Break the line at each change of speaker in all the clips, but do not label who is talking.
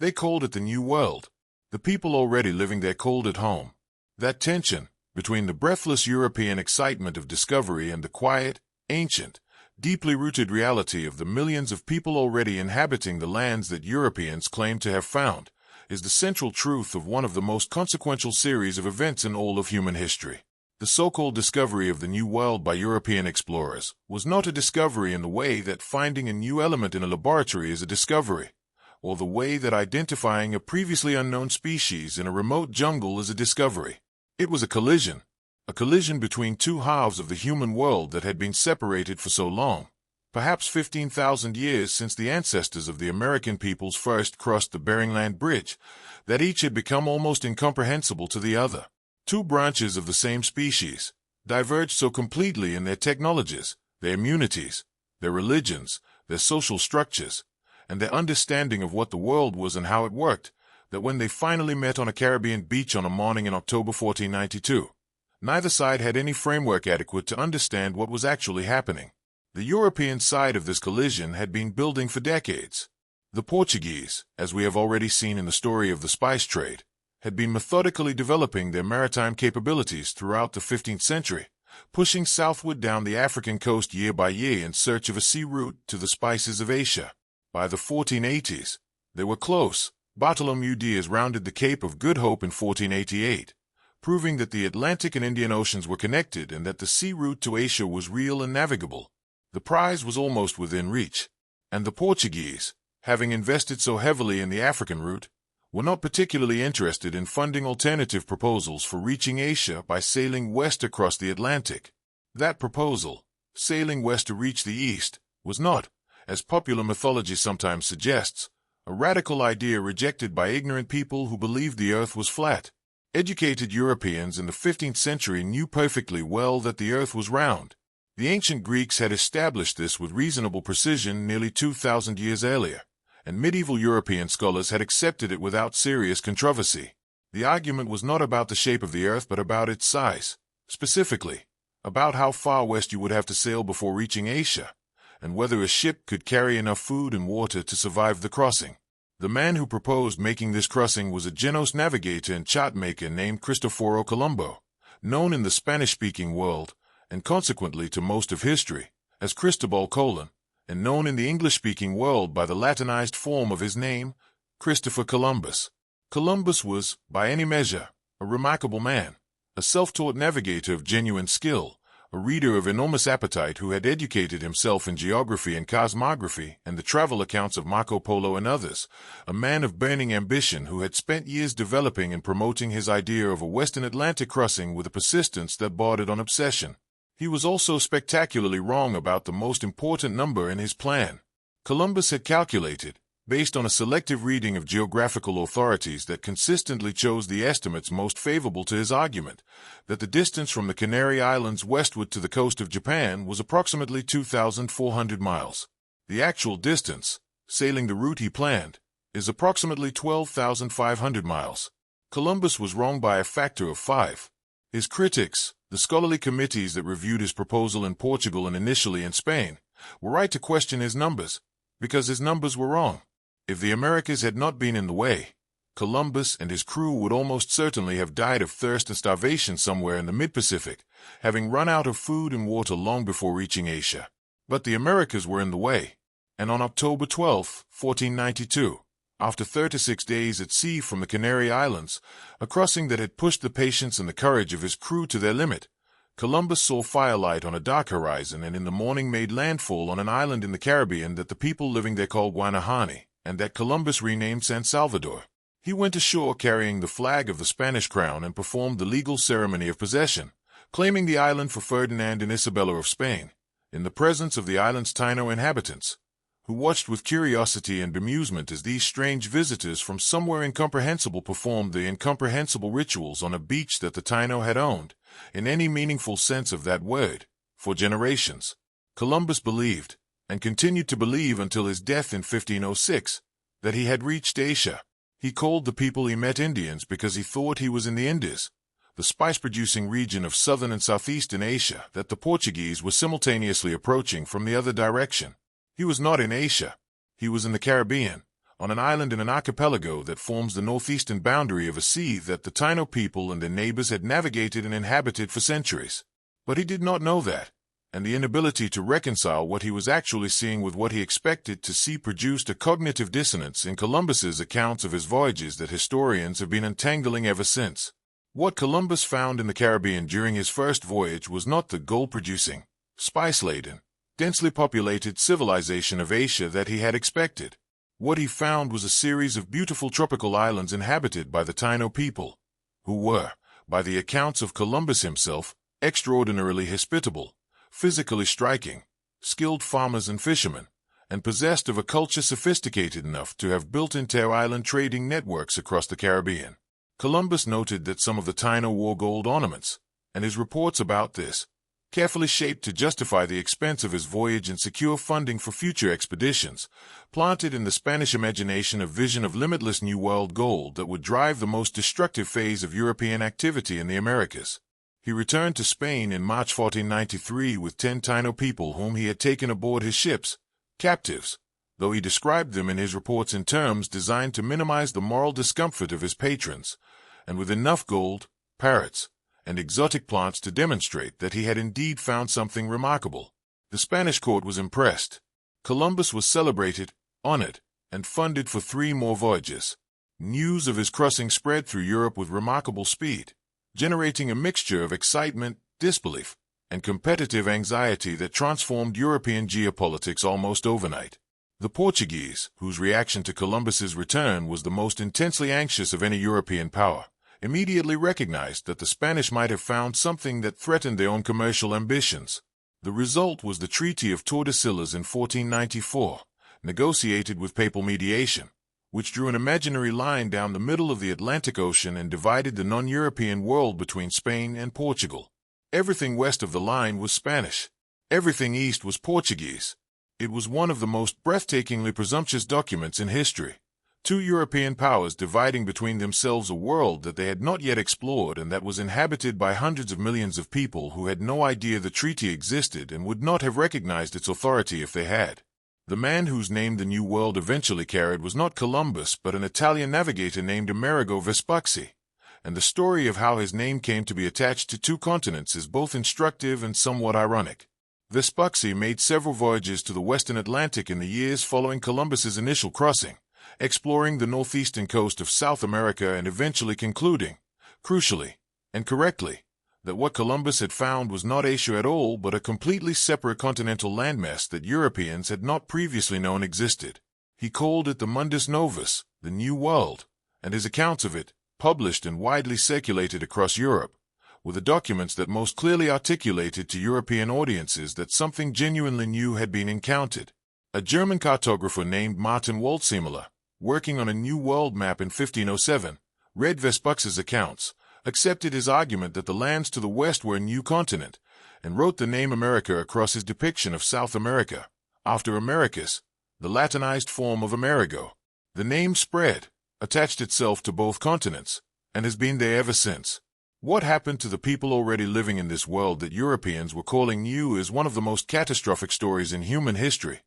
They called it the New World. The people already living there called it home. That tension between the breathless European excitement of discovery and the quiet, ancient, deeply rooted reality of the millions of people already inhabiting the lands that Europeans claim to have found, is the central truth of one of the most consequential series of events in all of human history. The so-called discovery of the New World by European explorers was not a discovery in the way that finding a new element in a laboratory is a discovery, or the way that identifying a previously unknown species in a remote jungle is a discovery. It was a collision between two halves of the human world that had been separated for so long, perhaps 15,000 years since the ancestors of the American peoples first crossed the Bering Land Bridge, that each had become almost incomprehensible to the other. Two branches of the same species, diverged so completely in their technologies, their immunities, their religions, their social structures, and their understanding of what the world was and how it worked, that when they finally met on a Caribbean beach on a morning in October 1492, neither side had any framework adequate to understand what was actually happening. The European side of this collision had been building for decades. The Portuguese, as we have already seen in the story of the spice trade, had been methodically developing their maritime capabilities throughout the 15th century, pushing southward down the African coast year by year in search of a sea route to the spices of Asia. By the 1480s, they were close. Bartholomew Diaz rounded the Cape of Good Hope in 1488, proving that the Atlantic and Indian Oceans were connected and that the sea route to Asia was real and navigable. The prize was almost within reach, and the Portuguese, having invested so heavily in the African route, were not particularly interested in funding alternative proposals for reaching Asia by sailing west across the Atlantic. That proposal, sailing west to reach the east, was not, as popular mythology sometimes suggests, a radical idea rejected by ignorant people who believed the earth was flat. Educated Europeans in the 15th century knew perfectly well that the earth was round. The ancient Greeks had established this with reasonable precision nearly 2,000 years earlier, and medieval European scholars had accepted it without serious controversy. The argument was not about the shape of the earth but about its size, specifically, about how far west you would have to sail before reaching Asia, and whether a ship could carry enough food and water to survive the crossing. The man who proposed making this crossing was a Genos navigator and chartmaker named Cristoforo Colombo, known in the Spanish-speaking world, and consequently to most of history, as Cristobal Colon, and known in the English-speaking world by the Latinized form of his name, Christopher Columbus. Columbus was, by any measure, a remarkable man, a self-taught navigator of genuine skill, a reader of enormous appetite who had educated himself in geography and cosmography and the travel accounts of Marco Polo and others, a man of burning ambition who had spent years developing and promoting his idea of a Western Atlantic crossing with a persistence that bordered on obsession. He was also spectacularly wrong about the most important number in his plan. Columbus had calculated, based on a selective reading of geographical authorities that consistently chose the estimates most favorable to his argument, that the distance from the Canary Islands westward to the coast of Japan was approximately 2,400 miles. The actual distance, sailing the route he planned, is approximately 12,500 miles. Columbus was wrong by a factor of 5. His critics, the scholarly committees that reviewed his proposal in Portugal and initially in Spain, were right to question his numbers, because his numbers were wrong. If the Americas had not been in the way, Columbus and his crew would almost certainly have died of thirst and starvation somewhere in the mid-Pacific, having run out of food and water long before reaching Asia. But the Americas were in the way, and on October 12, 1492, after 36 days at sea from the Canary Islands, a crossing that had pushed the patience and the courage of his crew to their limit, Columbus saw firelight on a dark horizon and in the morning made landfall on an island in the Caribbean that the people living there called Guanahani, and that Columbus renamed San Salvador. He went ashore carrying the flag of the Spanish crown and performed the legal ceremony of possession, claiming the island for Ferdinand and Isabella of Spain, in the presence of the island's Taino inhabitants, who watched with curiosity and bemusement as these strange visitors from somewhere incomprehensible performed the incomprehensible rituals on a beach that the Taino had owned, in any meaningful sense of that word, for generations. Columbus believed, and continued to believe until his death in 1506, that he had reached Asia. He called the people he met Indians because he thought he was in the Indies, the spice-producing region of southern and southeastern Asia that the Portuguese were simultaneously approaching from the other direction. He was not in Asia. He was in the Caribbean, on an island in an archipelago that forms the northeastern boundary of a sea that the Taino people and their neighbors had navigated and inhabited for centuries. But he did not know that, and the inability to reconcile what he was actually seeing with what he expected to see produced a cognitive dissonance in Columbus's accounts of his voyages that historians have been untangling ever since. What Columbus found in the Caribbean during his first voyage was not the gold-producing, spice-laden, densely populated civilization of Asia that he had expected. What he found was a series of beautiful tropical islands inhabited by the Taino people, who were, by the accounts of Columbus himself, extraordinarily hospitable, physically striking, skilled farmers and fishermen, and possessed of a culture sophisticated enough to have built inter-island trading networks across the Caribbean. Columbus noted that some of the Taino wore gold ornaments, and his reports about this, carefully shaped to justify the expense of his voyage and secure funding for future expeditions, planted in the Spanish imagination a vision of limitless New World gold that would drive the most destructive phase of European activity in the Americas. He returned to Spain in March 1493 with 10 Taino people whom he had taken aboard his ships, captives, though he described them in his reports in terms designed to minimize the moral discomfort of his patrons, and with enough gold, parrots, and exotic plants to demonstrate that he had indeed found something remarkable. The Spanish court was impressed. Columbus was celebrated, honored, and funded for 3 more voyages. News of his crossing spread through Europe with remarkable speed, generating a mixture of excitement, disbelief, and competitive anxiety that transformed European geopolitics almost overnight. The Portuguese, whose reaction to Columbus's return was the most intensely anxious of any European power, immediately recognized that the Spanish might have found something that threatened their own commercial ambitions. The result was the Treaty of Tordesillas in 1494, negotiated with papal mediation, which drew an imaginary line down the middle of the Atlantic Ocean and divided the non-European world between Spain and Portugal. Everything west of the line was Spanish. Everything east was Portuguese. It was one of the most breathtakingly presumptuous documents in history. 2 European powers dividing between themselves a world that they had not yet explored and that was inhabited by hundreds of millions of people who had no idea the treaty existed and would not have recognized its authority if they had. The man whose name the New World eventually carried was not Columbus but an Italian navigator named Amerigo Vespucci, and the story of how his name came to be attached to 2 continents is both instructive and somewhat ironic. Vespucci made several voyages to the western Atlantic in the years following Columbus's initial crossing, exploring the northeastern coast of South America and eventually concluding, crucially, and correctly, that what Columbus had found was not Asia at all but a completely separate continental landmass that Europeans had not previously known existed. He called it the Mundus Novus, the New World, and his accounts of it, published and widely circulated across Europe, were the documents that most clearly articulated to European audiences that something genuinely new had been encountered. A German cartographer named Martin Waldseemüller, working on a New World map in 1507, read Vespucci's accounts, accepted his argument that the lands to the west were a new continent, and wrote the name America across his depiction of South America, after Americus, the Latinized form of Amerigo. The name spread, attached itself to both continents, and has been there ever since. What happened to the people already living in this world that Europeans were calling new is one of the most catastrophic stories in human history,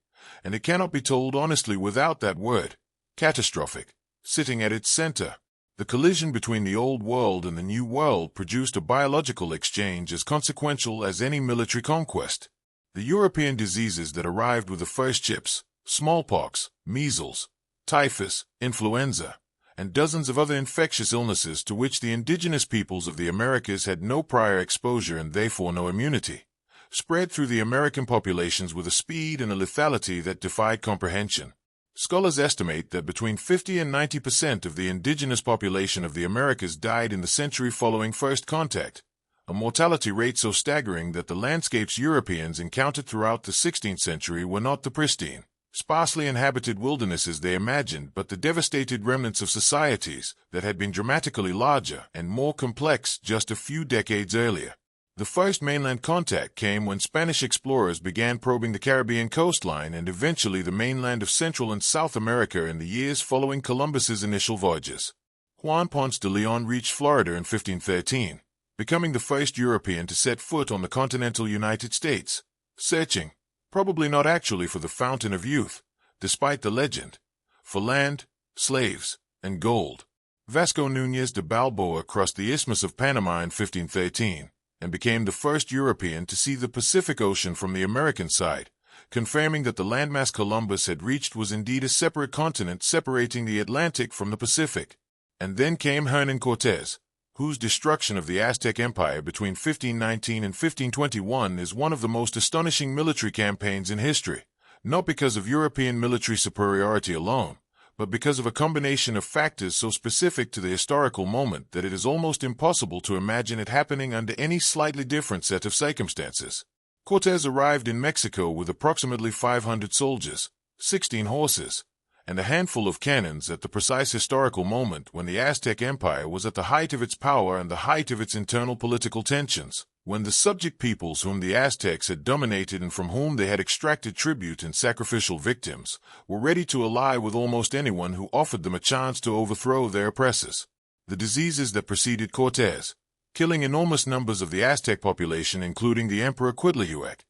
and it cannot be told honestly without that word, catastrophic, sitting at its center. The collision between the Old World and the New World produced a biological exchange as consequential as any military conquest. The European diseases that arrived with the first ships, smallpox, measles, typhus, influenza, and dozens of other infectious illnesses to which the indigenous peoples of the Americas had no prior exposure and therefore no immunity, spread through the American populations with a speed and a lethality that defied comprehension. Scholars estimate that between 50 and 90% of the indigenous population of the Americas died in the century following first contact, a mortality rate so staggering that the landscapes Europeans encountered throughout the 16th century were not the pristine, sparsely inhabited wildernesses they imagined but the devastated remnants of societies that had been dramatically larger and more complex just a few decades earlier. The first mainland contact came when Spanish explorers began probing the Caribbean coastline and eventually the mainland of Central and South America in the years following Columbus's initial voyages. Juan Ponce de Leon reached Florida in 1513, becoming the first European to set foot on the continental United States, searching, probably not actually for the fountain of youth, despite the legend, for land, slaves, and gold. Vasco Núñez de Balboa crossed the Isthmus of Panama in 1513, and became the first European to see the Pacific Ocean from the American side, confirming that the landmass Columbus had reached was indeed a separate continent separating the Atlantic from the Pacific. And then came Hernán Cortés, whose destruction of the Aztec Empire between 1519 and 1521 is one of the most astonishing military campaigns in history, not because of European military superiority alone, but because of a combination of factors so specific to the historical moment that it is almost impossible to imagine it happening under any slightly different set of circumstances. Cortés arrived in Mexico with approximately 500 soldiers, 16 horses, and a handful of cannons at the precise historical moment when the Aztec Empire was at the height of its power and the height of its internal political tensions, when the subject peoples whom the Aztecs had dominated and from whom they had extracted tribute and sacrificial victims were ready to ally with almost anyone who offered them a chance to overthrow their oppressors. The diseases that preceded Cortés, killing enormous numbers of the Aztec population including the Emperor Cuitlahuac,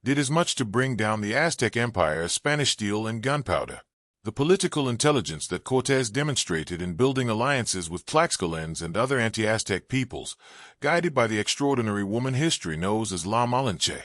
did as much to bring down the Aztec Empire as Spanish steel and gunpowder. The political intelligence that Cortés demonstrated in building alliances with Tlaxcalans and other anti-Aztec peoples, guided by the extraordinary woman history knows as La Malinche,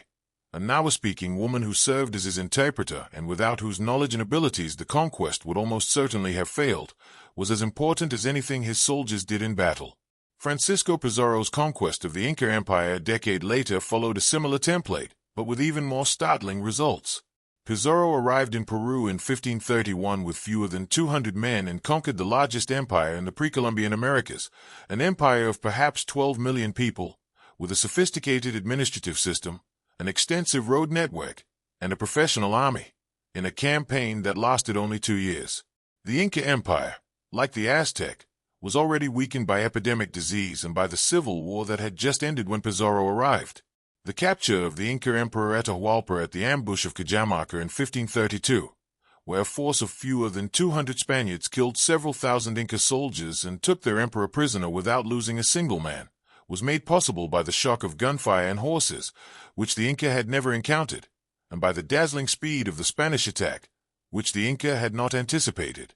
a Nahua-speaking woman who served as his interpreter and without whose knowledge and abilities the conquest would almost certainly have failed, was as important as anything his soldiers did in battle. Francisco Pizarro's conquest of the Inca Empire a decade later followed a similar template, but with even more startling results. Pizarro arrived in Peru in 1531 with fewer than 200 men and conquered the largest empire in the pre-Columbian Americas, an empire of perhaps 12 million people, with a sophisticated administrative system, an extensive road network, and a professional army, in a campaign that lasted only 2 years. The Inca Empire, like the Aztec, was already weakened by epidemic disease and by the civil war that had just ended when Pizarro arrived. The capture of the Inca Emperor Atahualpa at the ambush of Cajamarca in 1532, where a force of fewer than 200 Spaniards killed several thousand Inca soldiers and took their emperor prisoner without losing a single man, was made possible by the shock of gunfire and horses, which the Inca had never encountered, and by the dazzling speed of the Spanish attack, which the Inca had not anticipated.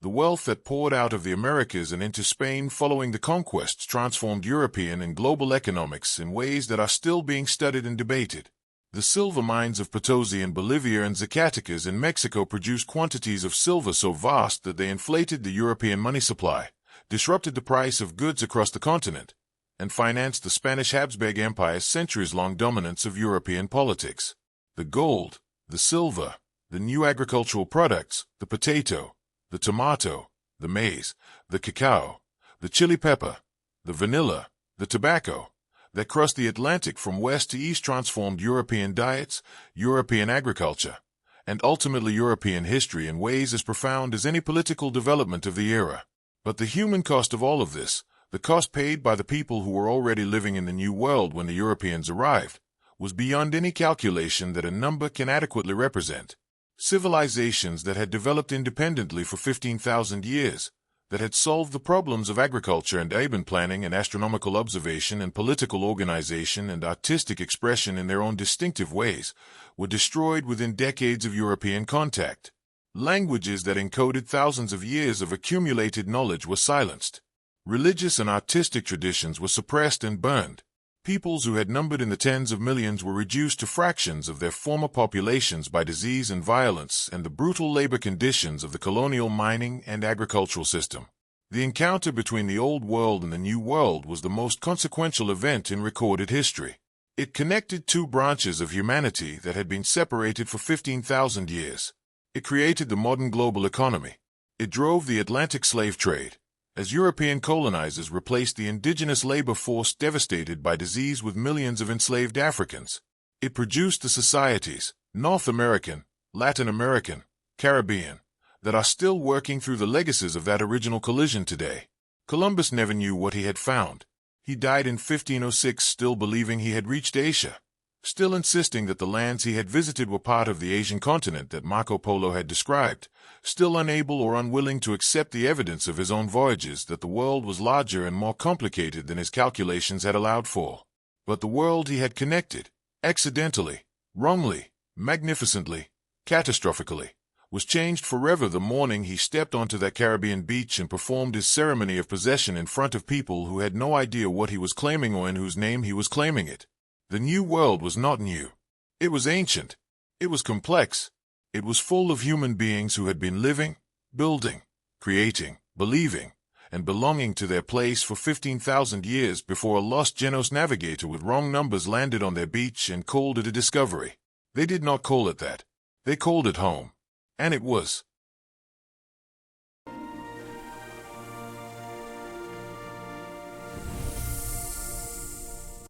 The wealth that poured out of the Americas and into Spain following the conquests transformed European and global economics in ways that are still being studied and debated. The silver mines of Potosi in Bolivia and Zacatecas in Mexico produced quantities of silver so vast that they inflated the European money supply, disrupted the price of goods across the continent, and financed the Spanish Habsburg Empire's centuries-long dominance of European politics. The gold, the silver, the new agricultural products, the potato, the tomato, the maize, the cacao, the chili pepper, the vanilla, the tobacco, that crossed the Atlantic from west to east transformed European diets, European agriculture, and ultimately European history in ways as profound as any political development of the era. But the human cost of all of this, the cost paid by the people who were already living in the New World when the Europeans arrived, was beyond any calculation that a number can adequately represent. Civilizations that had developed independently for 15,000 years, that had solved the problems of agriculture and urban planning and astronomical observation and political organization and artistic expression in their own distinctive ways, were destroyed within decades of European contact. Languages that encoded thousands of years of accumulated knowledge were silenced. Religious and artistic traditions were suppressed and burned. Peoples who had numbered in the tens of millions were reduced to fractions of their former populations by disease and violence and the brutal labor conditions of the colonial mining and agricultural system. The encounter between the Old World and the New World was the most consequential event in recorded history. It connected two branches of humanity that had been separated for 15,000 years. It created the modern global economy. It drove the Atlantic slave trade, as European colonizers replaced the indigenous labor force devastated by disease with millions of enslaved Africans. It produced the societies, North American, Latin American, Caribbean, that are still working through the legacies of that original collision today. Columbus never knew what he had found. He died in 1506 still believing he had reached Asia, still insisting that the lands he had visited were part of the Asian continent that Marco Polo had described, still unable or unwilling to accept the evidence of his own voyages that the world was larger and more complicated than his calculations had allowed for. But the world he had connected, accidentally, wrongly, magnificently, catastrophically, was changed forever the morning he stepped onto that Caribbean beach and performed his ceremony of possession in front of people who had no idea what he was claiming or in whose name he was claiming it. The new world was not new. It was ancient. It was complex. It was full of human beings who had been living, building, creating, believing, and belonging to their place for 15,000 years before a lost Genos navigator with wrong numbers landed on their beach and called it a discovery. They did not call it that. They called it home. And it was